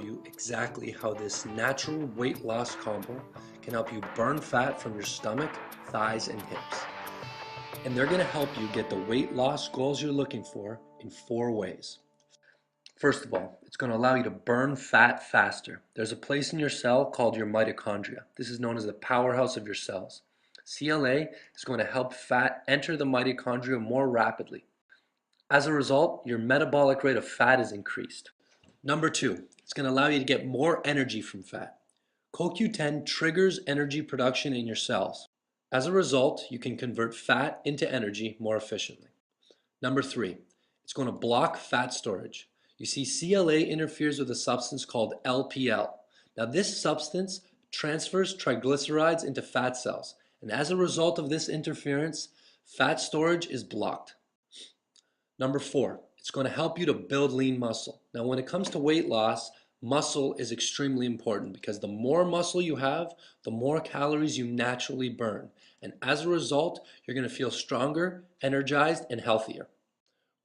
you exactly how this natural weight loss combo can help you burn fat from your stomach, thighs, and hips. And they're going to help you get the weight loss goals you're looking for in 4 ways. First of all, it's going to allow you to burn fat faster. There's a place in your cell called your mitochondria. This is known as the powerhouse of your cells. CLA is going to help fat enter the mitochondria more rapidly. As a result, your metabolic rate of fat is increased. Number 2, it's going to allow you to get more energy from fat. CoQ10 triggers energy production in your cells. As a result, you can convert fat into energy more efficiently. Number 3, it's going to block fat storage. You see, CLA interferes with a substance called LPL. Now, this substance transfers triglycerides into fat cells, and as a result of this interference, fat storage is blocked. Number 4, it's going to help you to build lean muscle. Now, when it comes to weight loss, muscle is extremely important because the more muscle you have, the more calories you naturally burn. And as a result, you're going to feel stronger, energized, and healthier.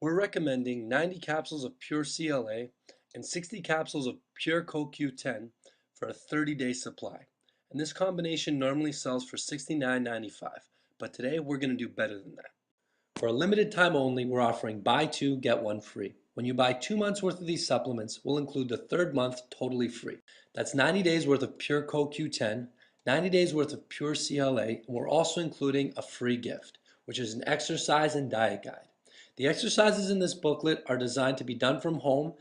We're recommending 90 capsules of pure CLA and 60 capsules of pure CoQ10 for a 30-day supply. And this combination normally sells for $69.95, but today we're going to do better than that. For a limited time only, we're offering buy 2, get 1 free. When you buy 2 months worth of these supplements, we'll include the 3rd month totally free. That's 90 days worth of pure CoQ10, 90 days worth of pure CLA, and we're also including a free gift, which is an exercise and diet guide. The exercises in this booklet are designed to be done from home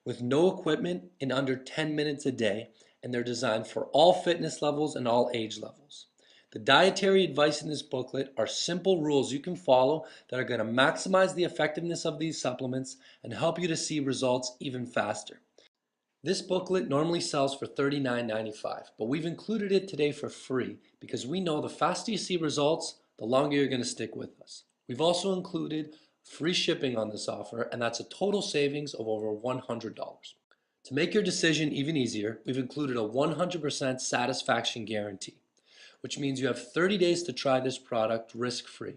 with no equipment in under 10 minutes a day, and they're designed for all fitness levels and all age levels. The dietary advice in this booklet are simple rules you can follow that are going to maximize the effectiveness of these supplements and help you to see results even faster. This booklet normally sells for $39.95, but we've included it today for free because we know the faster you see results, the longer you're going to stick with us. We've also included free shipping on this offer, and that's a total savings of over $100. To make your decision even easier, we've included a 100% satisfaction guarantee, which means you have 30 days to try this product risk-free.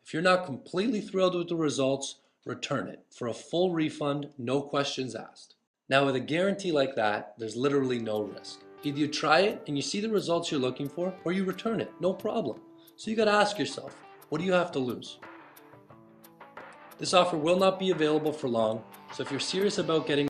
If you're not completely thrilled with the results, return it for a full refund, no questions asked. Now, with a guarantee like that, there's literally no risk. Either you try it and you see the results you're looking for, or you return it, no problem. So you gotta ask yourself, what do you have to lose? This offer will not be available for long, so if you're serious about getting